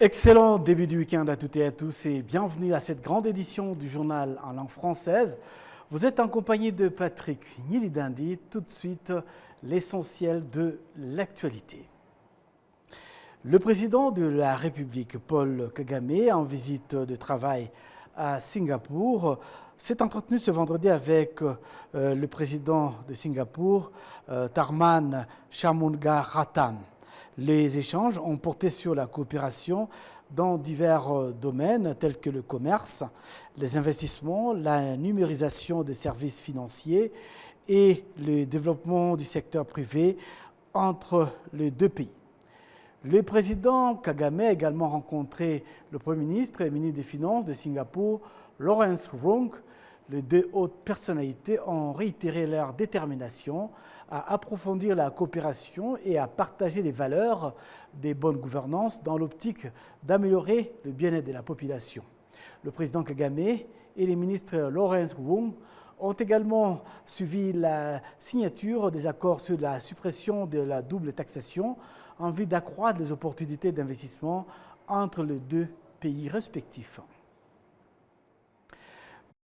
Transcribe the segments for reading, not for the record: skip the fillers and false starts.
Excellent début du week-end à toutes et à tous et bienvenue à cette grande édition du journal en langue française. Vous êtes en compagnie de Patrick Nilidandi. Tout de suite, l'essentiel de l'actualité. Le président de la République, Paul Kagame, en visite de travail à Singapour, s'est entretenu ce vendredi avec le président de Singapour, Tharman Shanmugaratnam. Les échanges ont porté sur la coopération dans divers domaines tels que le commerce, les investissements, la numérisation des services financiers et le développement du secteur privé entre les deux pays. Le président Kagame a également rencontré le Premier ministre et le ministre des Finances de Singapour, Lawrence Wong. Les deux hautes personnalités ont réitéré leur détermination à approfondir la coopération et à partager les valeurs des bonnes gouvernances dans l'optique d'améliorer le bien-être de la population. Le président Kagame et les ministres Lawrence Wong ont également suivi la signature des accords sur la suppression de la double taxation en vue d'accroître les opportunités d'investissement entre les deux pays respectifs.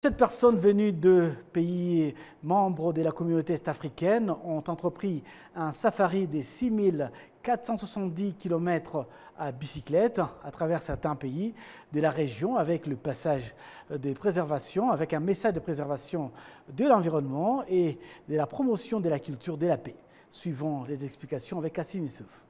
Cette personnes venues de pays membres de la communauté est-africaine ont entrepris un safari de 6470 km à bicyclette à travers certains pays de la région avec le passage de préservation, avec un message de préservation de l'environnement et de la promotion de la culture de la paix. Suivons les explications avec Kassim Youssouf.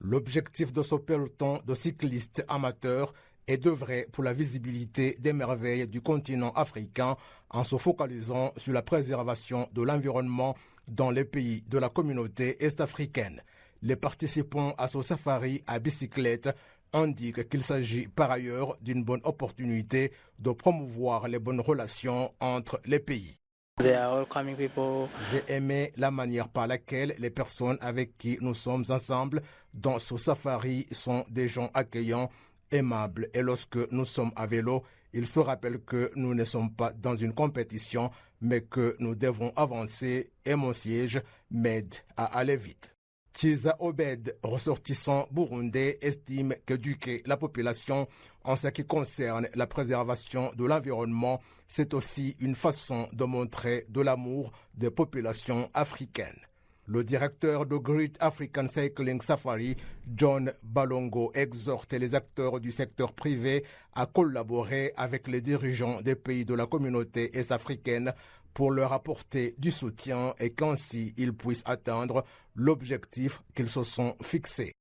L'objectif de ce peloton de cyclistes amateurs est d'œuvrer pour la visibilité des merveilles du continent africain en se focalisant sur la préservation de l'environnement dans les pays de la communauté est-africaine. Les participants à ce safari à bicyclette indiquent qu'il s'agit par ailleurs d'une bonne opportunité de promouvoir les bonnes relations entre les pays. J'ai aimé la manière par laquelle les personnes avec qui nous sommes ensemble dans ce safari sont des gens accueillants, aimables, et lorsque nous sommes à vélo, ils se rappellent que nous ne sommes pas dans une compétition, mais que nous devons avancer et mon siège m'aide à aller vite. Kiza Obed, ressortissant burundais, estime qu'éduquer la population en ce qui concerne la préservation de l'environnement, c'est aussi une façon de montrer de l'amour des populations africaines. Le directeur de Great African Cycling Safari, John Balongo, exhorte les acteurs du secteur privé à collaborer avec les dirigeants des pays de la communauté est-africaine pour leur apporter du soutien et qu'ainsi ils puissent atteindre l'objectif qu'ils se sont fixés.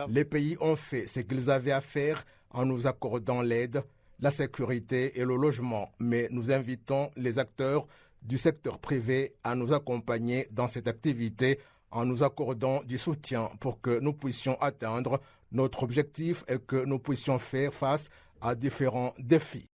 Les pays ont fait ce qu'ils avaient à faire en nous accordant l'aide, la sécurité et le logement, mais nous invitons les acteurs du secteur privé à nous accompagner dans cette activité en nous accordant du soutien pour que nous puissions atteindre notre objectif et que nous puissions faire face à différents défis.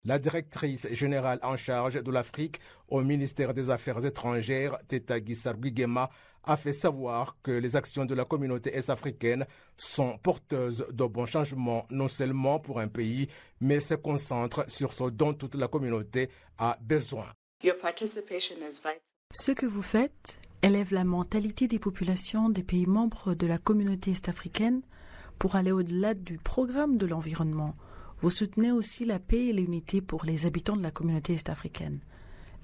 La directrice générale en charge de l'Afrique au ministère des Affaires étrangères, Tetagi Sarguigema, a fait savoir que les actions de la communauté est-africaine sont porteuses de bons changements, non seulement pour un pays, mais se concentrent sur ce dont toute la communauté a besoin. Ce que vous faites élève la mentalité des populations des pays membres de la communauté est-africaine pour aller au-delà du programme de l'environnement. Vous soutenez aussi la paix et l'unité pour les habitants de la communauté est-africaine.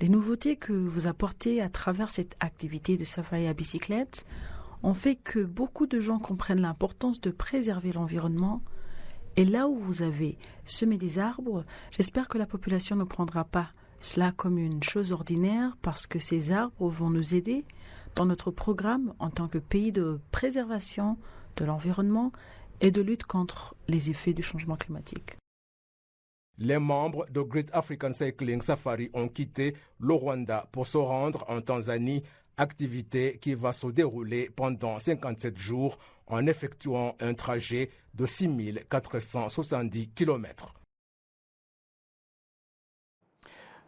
Les nouveautés que vous apportez à travers cette activité de safari à bicyclette ont fait que beaucoup de gens comprennent l'importance de préserver l'environnement. Et là où vous avez semé des arbres, j'espère que la population ne prendra pas cela comme une chose ordinaire parce que ces arbres vont nous aider dans notre programme en tant que pays de préservation de l'environnement et de lutte contre les effets du changement climatique. Les membres de Great African Cycling Safari ont quitté le Rwanda pour se rendre en Tanzanie, activité qui va se dérouler pendant 57 jours en effectuant un trajet de 6470 km.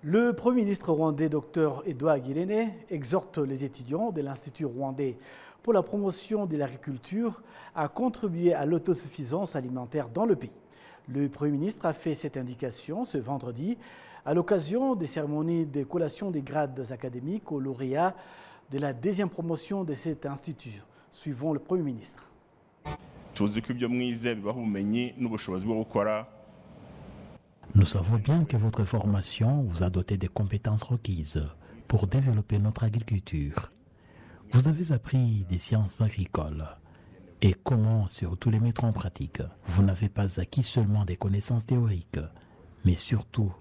Le Premier ministre rwandais, Dr Edouard Ngirente, exhorte les étudiants de l'Institut rwandais pour la promotion de l'agriculture à contribuer à l'autosuffisance alimentaire dans le pays. Le Premier ministre a fait cette indication ce vendredi à l'occasion des cérémonies de collation des grades académiques aux lauréats de la deuxième promotion de cet institut. Suivons le Premier ministre. tuzi ko ibyo mwize bibaha ubumenyi n'ubushobozi bwo gukora. Nous savons bien que votre formation vous a doté des compétences requises pour développer notre agriculture. Vous avez appris des sciences agricoles et comment surtout les mettre en pratique. Vous n'avez pas acquis seulement des connaissances théoriques, mais surtout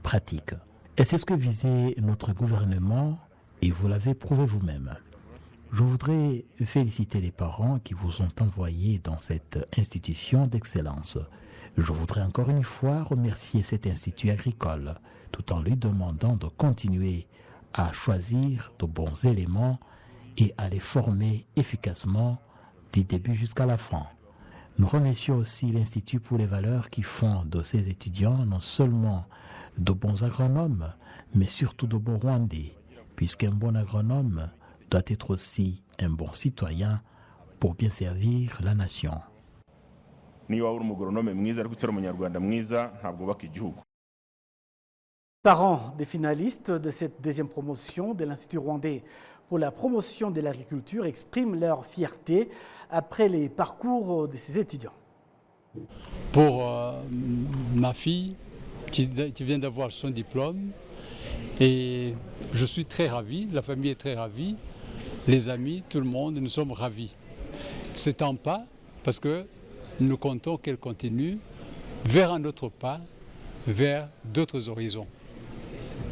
pratiques. Et c'est ce que visait notre gouvernement et vous l'avez prouvé vous-même. Je voudrais féliciter les parents qui vous ont envoyé dans cette institution d'excellence. Je voudrais encore une fois remercier cet institut agricole, tout en lui demandant de continuer à choisir de bons éléments et à les former efficacement du début jusqu'à la fin. Nous remercions aussi l'Institut pour les valeurs qui font de ces étudiants non seulement de bons agronomes, mais surtout de bons Rwandais, puisqu'un bon agronome doit être aussi un bon citoyen pour bien servir la nation. Parents des finalistes de cette deuxième promotion de l'Institut rwandais pour la promotion de l'agriculture expriment leur fierté après les parcours de ces étudiants. Pour ma fille qui vient d'avoir son diplôme, et je suis très ravi, la famille est très ravie, les amis, tout le monde, nous sommes ravis. C'est un pas parce que nous comptons qu'elle continue vers un autre pas, vers d'autres horizons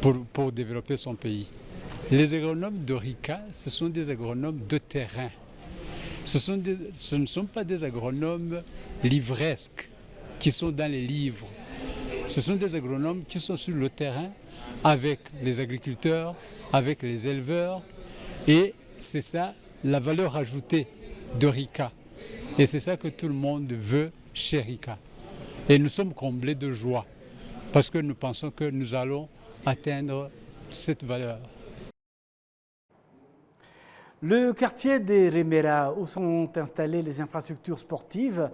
pour développer son pays. Les agronomes de RICA, ce sont des agronomes de terrain. Ce ne sont pas des agronomes livresques qui sont dans les livres. Ce sont des agronomes qui sont sur le terrain avec les agriculteurs, avec les éleveurs. Et c'est ça la valeur ajoutée de RICA. Et c'est ça que tout le monde veut chez RICA. Et nous sommes comblés de joie parce que nous pensons que nous allons atteindre cette valeur. Le quartier des Remera, où sont installées les infrastructures sportives,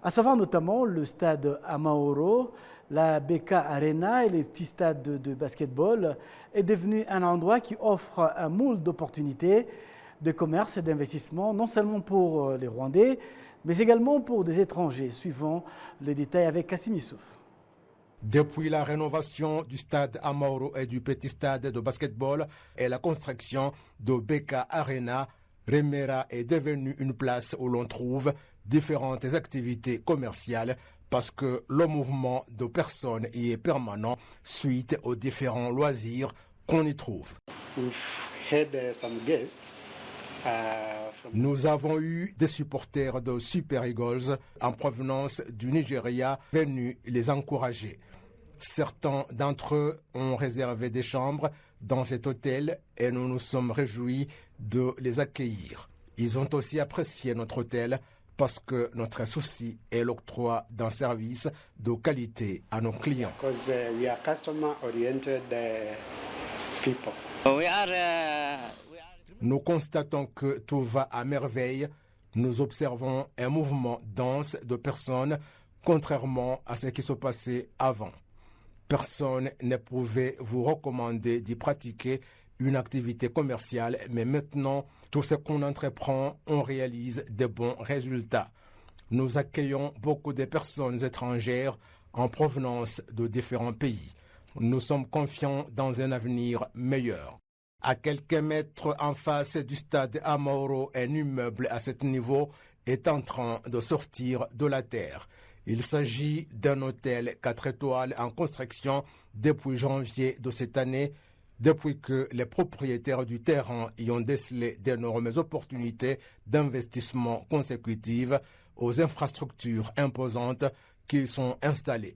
à savoir notamment le stade Amahoro, la BK Arena et les petits stades de basketball, est devenu un endroit qui offre un moule d'opportunités de commerce et d'investissement, non seulement pour les Rwandais, mais également pour des étrangers, suivant le détail avec Kassim Youssouf. Depuis la rénovation du stade Amahoro et du petit stade de basketball et la construction de BK Arena, Remera est devenue une place où l'on trouve différentes activités commerciales parce que le mouvement de personnes y est permanent suite aux différents loisirs qu'on y trouve. Nous avons eu des supporters de Super Eagles en provenance du Nigeria venus les encourager. Certains d'entre eux ont réservé des chambres dans cet hôtel et nous nous sommes réjouis de les accueillir. Ils ont aussi apprécié notre hôtel parce que notre souci est l'octroi d'un service de qualité à nos clients. Nous constatons que tout va à merveille. Nous observons un mouvement dense de personnes, contrairement à ce qui se passait avant. Personne ne pouvait vous recommander d'y pratiquer une activité commerciale, mais maintenant, tout ce qu'on entreprend, on réalise de bons résultats. Nous accueillons beaucoup de personnes étrangères en provenance de différents pays. Nous sommes confiants dans un avenir meilleur. À quelques mètres en face du stade Amahoro, un immeuble à ce niveau est en train de sortir de la terre. Il s'agit d'un hôtel 4 étoiles en construction depuis janvier de cette année, depuis que les propriétaires du terrain y ont décelé d'énormes opportunités d'investissement consécutives aux infrastructures imposantes qui sont installées.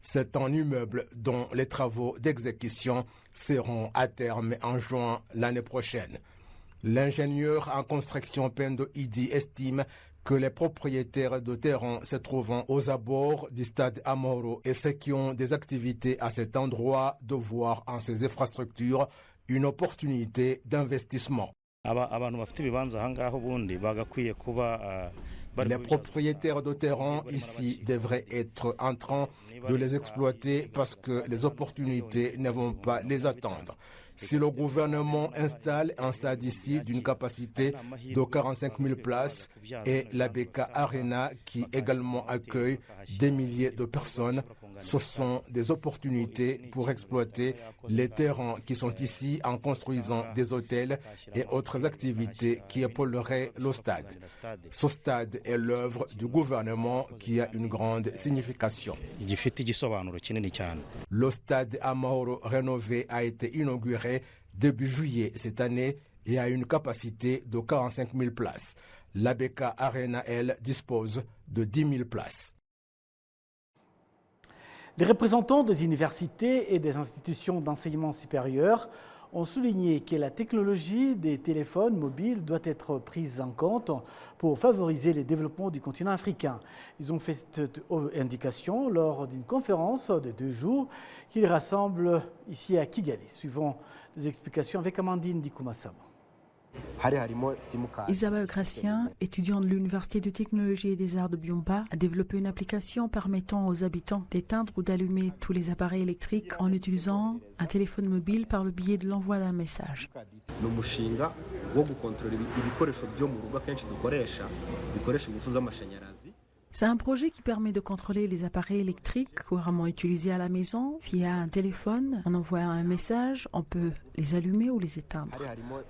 C'est un immeuble dont les travaux d'exécution seront à terme en juin l'année prochaine. L'ingénieur en construction Pendo Idi estime que les propriétaires de terrain se trouvant aux abords du stade Amahoro et ceux qui ont des activités à cet endroit de voir en ces infrastructures une opportunité d'investissement. Les propriétaires de terrain ici devraient être en train de les exploiter parce que les opportunités ne vont pas les attendre. Si le gouvernement installe un stade ici d'une capacité de 45 000 places et la BK Arena qui également accueille des milliers de personnes, ce sont des opportunités pour exploiter les terrains qui sont ici en construisant des hôtels et autres activités qui épauleraient le stade. Ce stade est l'œuvre du gouvernement qui a une grande signification. Le stade Amahoro rénové a été inauguré début juillet cette année et a une capacité de 45 000 places. La BK Arena, elle, dispose de 10 000 places. Les représentants des universités et des institutions d'enseignement supérieur ont souligné que la technologie des téléphones mobiles doit être prise en compte pour favoriser le développement du continent africain. Ils ont fait cette indication lors d'une conférence de 2 jours qui les rassemble ici à Kigali. Suivant les explications avec Amandine Dikoumassaba. Isabelle Gracien, étudiant de l'Université de technologie et des arts de Byumba, a développé une application permettant aux habitants d'éteindre ou d'allumer tous les appareils électriques en utilisant un téléphone mobile par le biais de l'envoi d'un message. C'est un projet qui permet de contrôler les appareils électriques couramment utilisés à la maison via un téléphone. En envoyant un message, on peut les allumer ou les éteindre.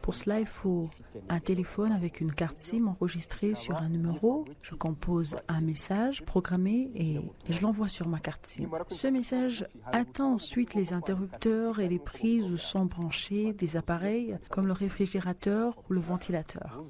Pour cela, il faut un téléphone avec une carte SIM enregistrée sur un numéro. Je compose un message programmé et je l'envoie sur ma carte SIM. Ce message atteint ensuite les interrupteurs et les prises où sont branchés des appareils comme le réfrigérateur ou le ventilateur.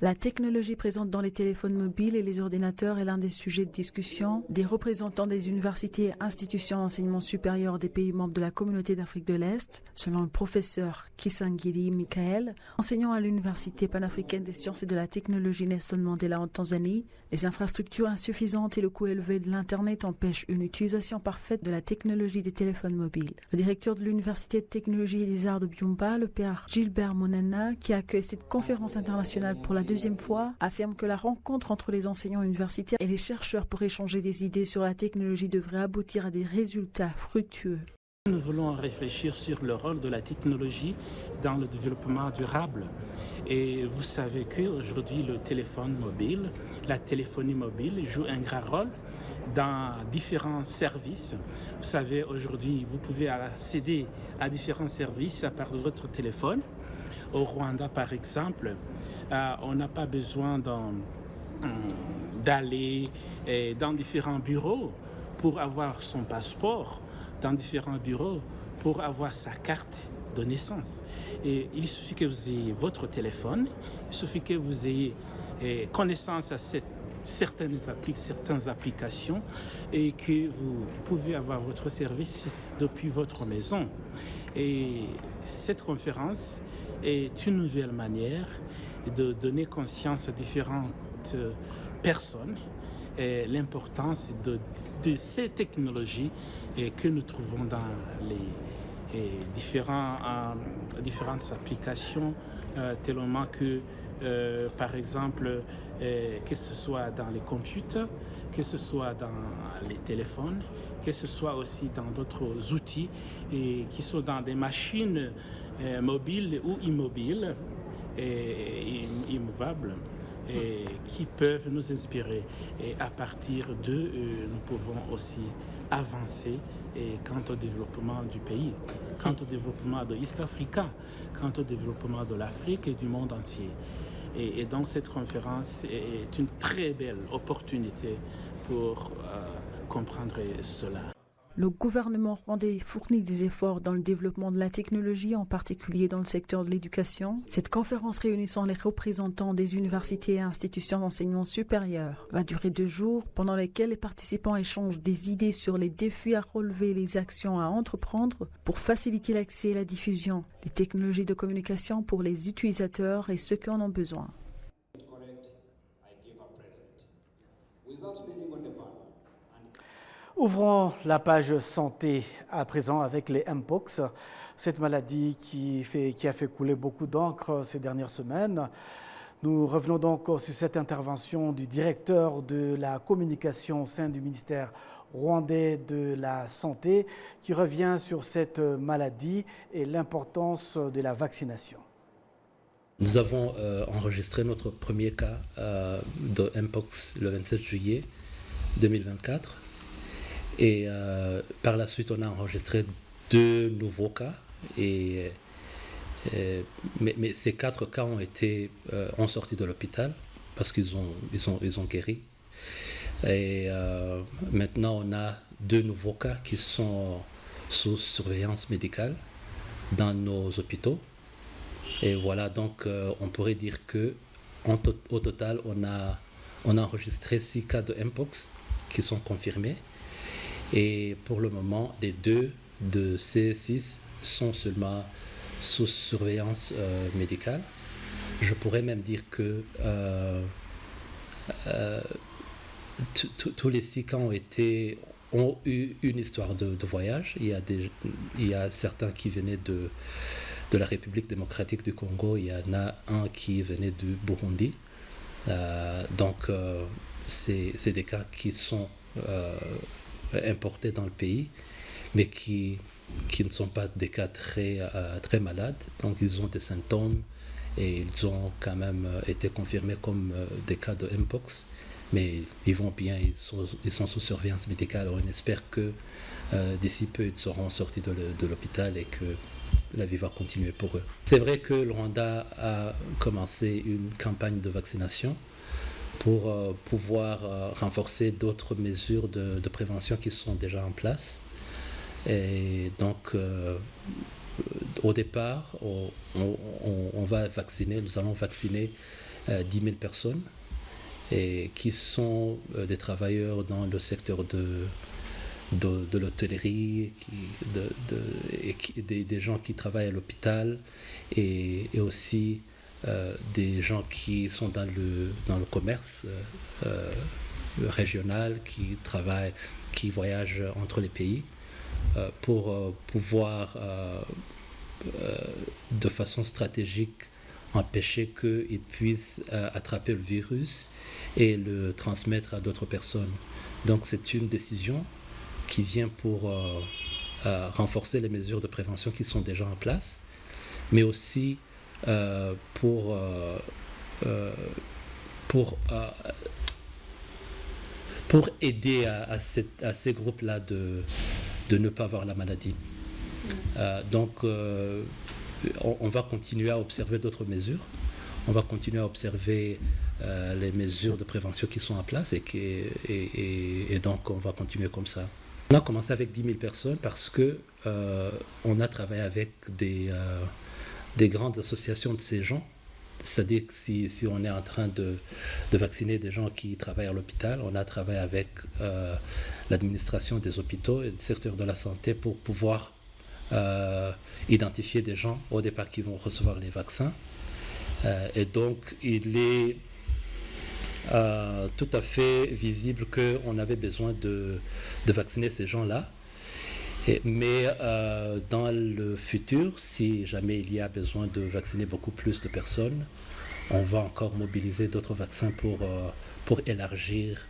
La technologie présente dans les téléphones mobiles et les ordinateurs est l'un des sujets de discussion des représentants des universités et institutions d'enseignement supérieur des pays membres de la communauté d'Afrique de l'Est, selon le professeur Kisangiri Michael, enseignant à l'Université panafricaine des sciences et de la technologie Nelson Mandela en Tanzanie. Les infrastructures insuffisantes et le coût élevé de l'Internet empêchent une utilisation parfaite de la technologie des téléphones mobiles. Le directeur de l'Université de technologie et des arts de Byumba, le père Gilbert Monana, qui accueille cette conférence internationale pour la deuxième fois, affirme que la rencontre entre les enseignants universitaires et les chercheurs pour échanger des idées sur la technologie devrait aboutir à des résultats fructueux. Nous voulons réfléchir sur le rôle de la technologie dans le développement durable. Et vous savez qu'aujourd'hui, le téléphone mobile, la téléphonie mobile joue un grand rôle dans différents services. Vous savez, aujourd'hui, vous pouvez accéder à différents services à part de votre téléphone. Au Rwanda, par exemple, on n'a pas besoin d'aller dans différents bureaux pour avoir son passeport, dans différents bureaux pour avoir sa carte de naissance. Et il suffit que vous ayez votre téléphone, il suffit que vous ayez connaissance à certaines applications et que vous pouvez avoir votre service depuis votre maison. Et cette conférence est une nouvelle manière de donner conscience à différentes personnes et l'importance de ces technologies que nous trouvons dans les différentes applications, tellement que, par exemple, que ce soit dans les computers, que ce soit dans les téléphones, que ce soit aussi dans d'autres outils qui sont dans des machines mobiles ou immobiles et immovables qui peuvent nous inspirer. Et à partir d'eux, nous pouvons aussi avancer quant au développement du pays, quant au développement de l'East Africa, quant au développement de l'Afrique et du monde entier. Et donc cette conférence est une très belle opportunité pour comprendre cela. Le gouvernement rwandais fournit des efforts dans le développement de la technologie, en particulier dans le secteur de l'éducation. Cette conférence réunissant les représentants des universités et institutions d'enseignement supérieur va durer 2 jours, pendant lesquels les participants échangent des idées sur les défis à relever et les actions à entreprendre pour faciliter l'accès et la diffusion des technologies de communication pour les utilisateurs et ceux qui en ont besoin. Ouvrons la page santé à présent avec les Mpox, cette maladie qui a fait couler beaucoup d'encre ces dernières semaines. Nous revenons donc sur cette intervention du directeur de la communication au sein du ministère rwandais de la Santé qui revient sur cette maladie et l'importance de la vaccination. Nous avons enregistré notre premier cas de Mpox le 27 juillet 2024 et par la suite on a enregistré 2 nouveaux cas mais ces 4 cas ont sorti de l'hôpital parce qu'ils ont guéri. Et maintenant, on a 2 nouveaux cas qui sont sous surveillance médicale dans nos hôpitaux. Et voilà, donc on pourrait dire que au total, on a enregistré 6 cas de Mpox qui sont confirmés. Et pour le moment, les 2 de ces 6 sont seulement sous surveillance médicale. Je pourrais même dire que tous les 6 cas ont eu une histoire de voyage. Il y a certains qui venaient de la République démocratique du Congo, il y en a un qui venait du Burundi. Donc c'est des cas qui sont importés dans le pays, mais qui ne sont pas des cas très malades. Donc ils ont des symptômes et ils ont quand même été confirmés comme des cas de Mpox. Mais ils vont bien, ils sont sous surveillance médicale. Alors on espère que d'ici peu, ils seront sortis de l'hôpital et que la vie va continuer pour eux. C'est vrai que le Rwanda a commencé une campagne de vaccination pour pouvoir renforcer d'autres mesures de prévention qui sont déjà en place. Et donc, au départ, on va vacciner, nous allons vacciner 10 000 personnes et qui sont des travailleurs dans le secteur de l'hôtellerie, des gens qui travaillent à l'hôpital et aussi des gens qui sont dans le commerce régional, qui voyagent entre les pays pour pouvoir de façon stratégique empêcher qu'ils puissent attraper le virus et le transmettre à d'autres personnes. Donc c'est une décision qui vient pour renforcer les mesures de prévention qui sont déjà en place, mais aussi pour aider à ces groupes-là de ne pas avoir la maladie. Donc on va continuer à observer d'autres mesures. On va continuer à observer les mesures de prévention qui sont en place et donc on va continuer comme ça. On a commencé avec 10 000 personnes parce que on a travaillé avec des grandes associations de ces gens. C'est-à-dire que si on est en train de vacciner des gens qui travaillent à l'hôpital, on a travaillé avec l'administration des hôpitaux et le secteur de la santé pour pouvoir identifier des gens au départ qui vont recevoir les vaccins. Et donc, il est tout à fait visible qu'on avait besoin de vacciner ces gens-là. Mais dans le futur, si jamais il y a besoin de vacciner beaucoup plus de personnes, on va encore mobiliser d'autres vaccins pour élargir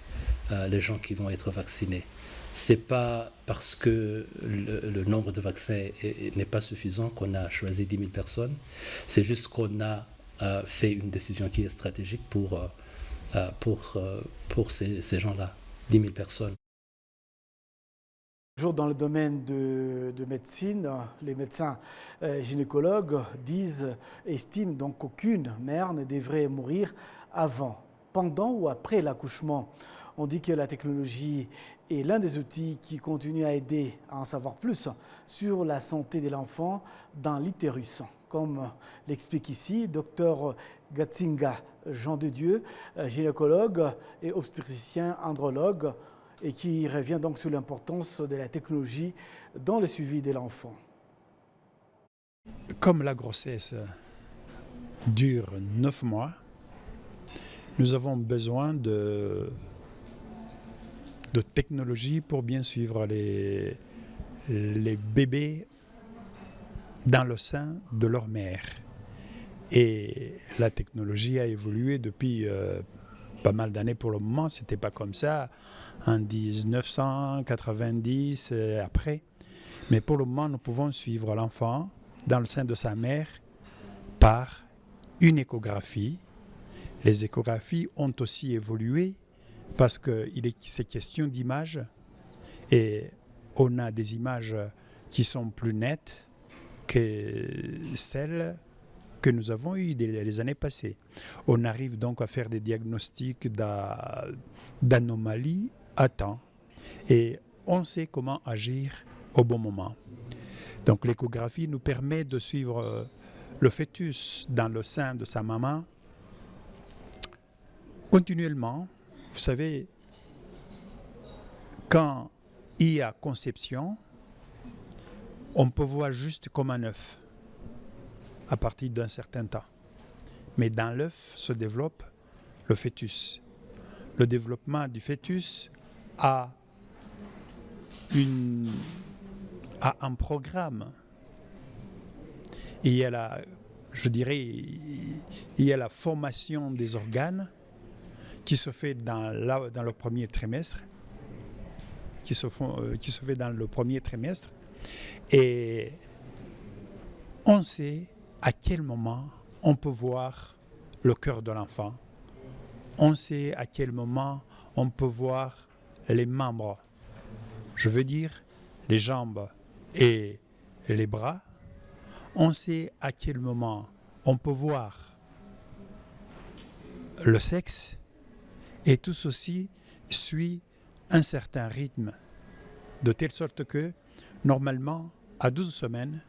les gens qui vont être vaccinés. Ce n'est pas parce que le nombre de vaccins n'est pas suffisant qu'on a choisi 10 000 personnes. C'est juste qu'on a fait une décision qui est stratégique pour ces gens-là, 10 000 personnes. Toujours dans le domaine de médecine, les médecins gynécologues estiment donc qu'aucune mère ne devrait mourir avant, pendant ou après l'accouchement. On dit que la technologie est l'un des outils qui continue à aider à en savoir plus sur la santé de l'enfant dans l'utérus. Comme l'explique ici Dr Gatsinga Jean de Dieu, gynécologue et obstétricien andrologue, et qui revient donc sur l'importance de la technologie dans le suivi de l'enfant. Comme la grossesse dure 9 mois, nous avons besoin de technologie pour bien suivre les bébés dans le sein de leur mère. Et la technologie a évolué depuis pas mal d'années pour le moment. Ce n'était pas comme ça en 1990 et après. Mais pour le moment, nous pouvons suivre l'enfant dans le sein de sa mère par une échographie. Les échographies ont aussi évolué parce que c'est question d'images et on a des images qui sont plus nettes que celles que nous avons eues les années passées. On arrive donc à faire des diagnostics d'anomalies à temps et on sait comment agir au bon moment. Donc l'échographie nous permet de suivre le fœtus dans le sein de sa maman continuellement. Vous savez, quand il y a conception, on peut voir juste comme un œuf à partir d'un certain temps. Mais dans l'œuf se développe le fœtus. Le développement du fœtus a un programme. Il y a la formation des organes qui se fait dans le premier trimestre, et on sait à quel moment on peut voir le cœur de l'enfant. On sait à quel moment on peut voir les membres. Je veux dire les jambes et les bras. On sait à quel moment on peut voir le sexe. Et tout ceci suit un certain rythme, de telle sorte que, normalement, à 12 semaines,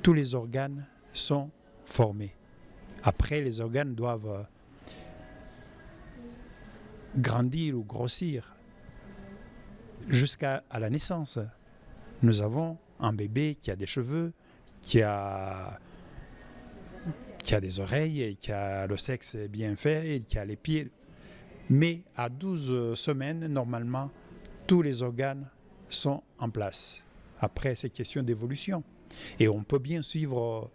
tous les organes sont formés. Après, les organes doivent grandir ou grossir jusqu'à la naissance. Nous avons un bébé qui a des cheveux, qui a des oreilles, et qui a le sexe bien fait, et qui a les pieds. Mais à 12 semaines, normalement, tous les organes sont en place. Après, c'est question d'évolution. Et on peut bien suivre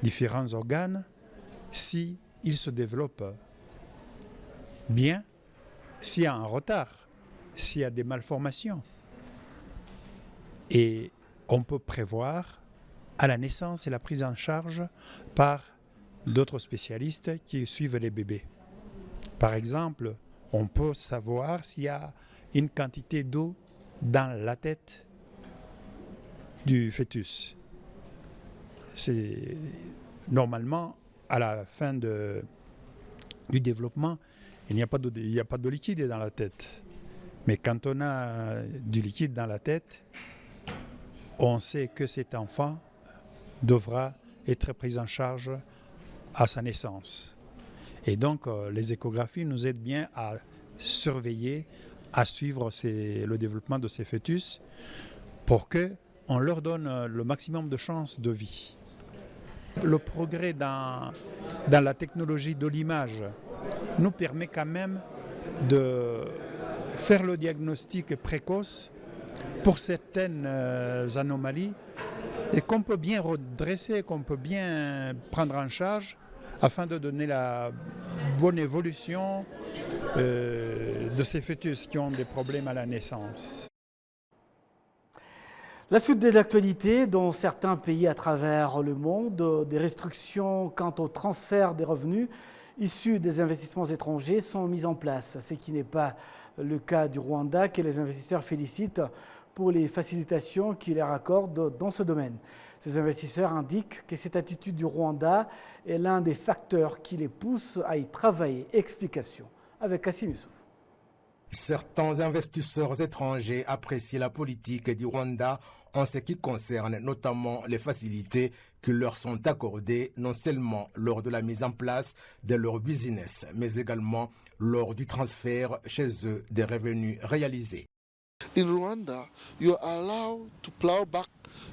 différents organes s'ils se développent bien, s'il y a un retard, s'il y a des malformations. Et on peut prévoir à la naissance et la prise en charge par d'autres spécialistes qui suivent les bébés. Par exemple, on peut savoir s'il y a une quantité d'eau dans la tête du fœtus. C'est normalement à la fin du développement, il n'y a pas de liquide dans la tête. Mais quand on a du liquide dans la tête, on sait que cet enfant devra être pris en charge à sa naissance. Et donc, les échographies nous aident bien à surveiller, à suivre le développement de ces fœtus pour qu'on leur donne le maximum de chances de vie. Le progrès dans la technologie de l'image nous permet quand même de faire le diagnostic précoce pour certaines anomalies et qu'on peut bien redresser, qu'on peut bien prendre en charge afin de donner la bonne évolution de ces fœtus qui ont des problèmes à la naissance. La suite de l'actualité, dans certains pays à travers le monde, des restrictions quant au transfert des revenus issus des investissements étrangers sont mises en place, ce qui n'est pas le cas du Rwanda, que les investisseurs félicitent pour les facilitations qu'il leur accorde dans ce domaine. Ces investisseurs indiquent que cette attitude du Rwanda est l'un des facteurs qui les pousse à y travailler. Explication avec Kassim Youssouf. Certains investisseurs étrangers apprécient la politique du Rwanda en ce qui concerne notamment les facilités qui leur sont accordées non seulement lors de la mise en place de leur business, mais également lors du transfert chez eux des revenus réalisés. In Rwanda, you are allowed to plow back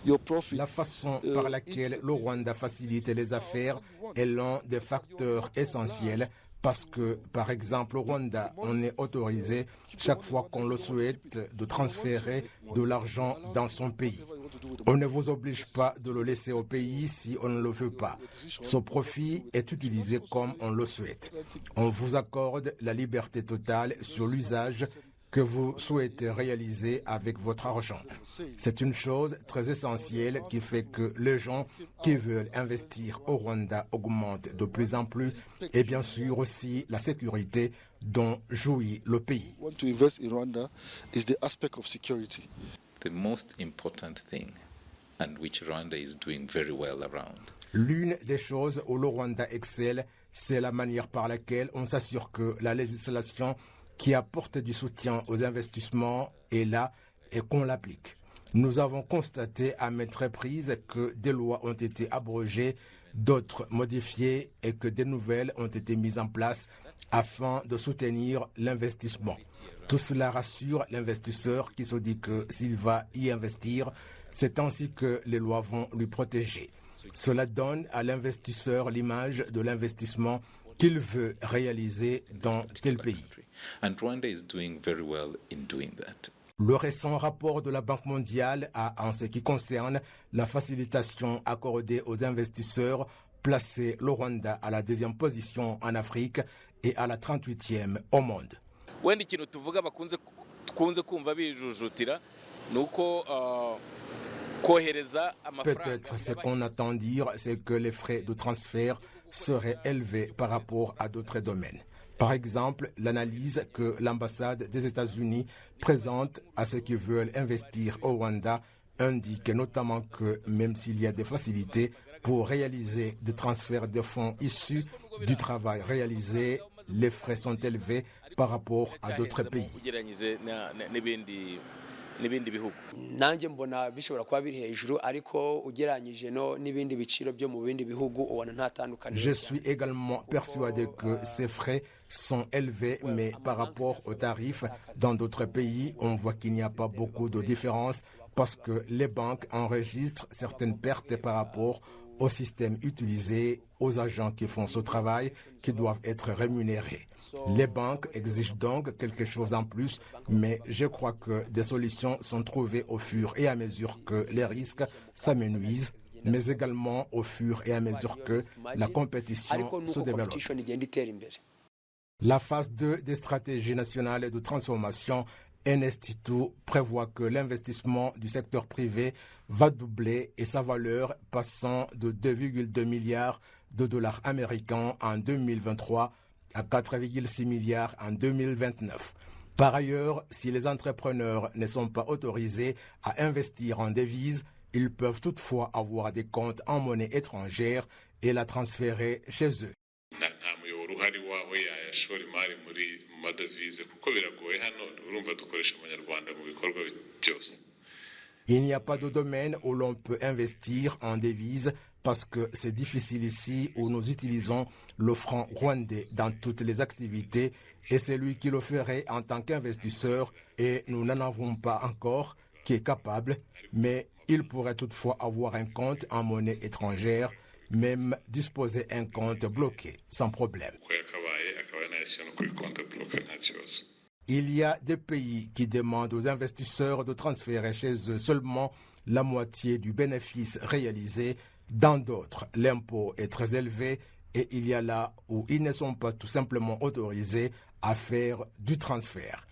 your profit. La façon par laquelle le Rwanda facilite les affaires est l'un des facteurs essentiels Parce que, par exemple, au Rwanda, on est autorisé, chaque fois qu'on le souhaite, de transférer de l'argent dans son pays. On ne vous oblige pas de le laisser au pays si on ne le veut pas. Ce profit est utilisé comme on le souhaite. On vous accorde la liberté totale sur l'usage que vous souhaitez réaliser avec votre argent. C'est une chose très essentielle qui fait que les gens qui veulent investir au Rwanda augmentent de plus en plus et bien sûr aussi la sécurité dont jouit le pays. The most important thing and which Rwanda is doing very well around. L'une des choses où le Rwanda excelle, c'est la manière par laquelle on s'assure que la législation qui apporte du soutien aux investissements est là et qu'on l'applique. Nous avons constaté à maintes reprises que des lois ont été abrogées, d'autres modifiées et que des nouvelles ont été mises en place afin de soutenir l'investissement. Tout cela rassure l'investisseur qui se dit que s'il va y investir, c'est ainsi que les lois vont lui protéger. Cela donne à l'investisseur l'image de l'investissement qu'il veut réaliser dans tel pays. And Rwanda is doing very well in doing that. Le récent rapport de la Banque mondiale a, en ce qui concerne la facilitation accordée aux investisseurs, placé le Rwanda à la 2e position en Afrique et à la 38e au monde. Peut-être ce qu'on attend dire, c'est que les frais de transfert seraient élevés par rapport à d'autres domaines. Par exemple, l'analyse que l'ambassade des États-Unis présente à ceux qui veulent investir au Rwanda indique notamment que même s'il y a des facilités pour réaliser des transferts de fonds issus du travail réalisé, les frais sont élevés par rapport à d'autres pays. Je suis également persuadé que ces frais sont élevés, mais par rapport aux tarifs dans d'autres pays, on voit qu'il n'y a pas beaucoup de différence parce que les banques enregistrent certaines pertes par rapport au système utilisé, aux agents qui font ce travail, qui doivent être rémunérés. Les banques exigent donc quelque chose en plus, mais je crois que des solutions sont trouvées au fur et à mesure que les risques s'amenuisent, mais également au fur et à mesure que la compétition se développe. La phase 2 des stratégies nationales de transformation NS2 prévoit que l'investissement du secteur privé va doubler et sa valeur passant de 2,2 milliards de dollars américains en 2023 à 4,6 milliards en 2029. Par ailleurs, si les entrepreneurs ne sont pas autorisés à investir en devises, ils peuvent toutefois avoir des comptes en monnaie étrangère et la transférer chez eux. Il n'y a pas de domaine où l'on peut investir en devises parce que c'est difficile ici où nous utilisons le franc rwandais dans toutes les activités et c'est lui qui le ferait en tant qu'investisseur et nous n'en avons pas encore qui est capable, mais il pourrait toutefois avoir un compte en monnaie étrangère, même disposer un compte bloqué sans problème. Il y a des pays qui demandent aux investisseurs de transférer chez eux seulement la moitié du bénéfice réalisé. Dans d'autres, l'impôt est très élevé et il y a là où ils ne sont pas tout simplement autorisés à faire du transfert.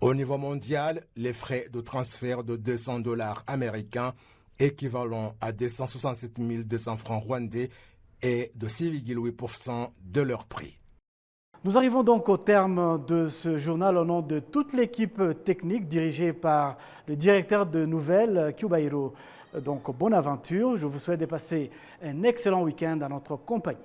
Au niveau mondial, les frais de transfert de $200 américains, équivalent à 267 200 francs rwandais, est de 6,8% de leur prix. Nous arrivons donc au terme de ce journal au nom de toute l'équipe technique dirigée par le directeur de nouvelles, Kyubahiro. Donc, bonne aventure. Je vous souhaite de passer un excellent week-end à notre compagnie.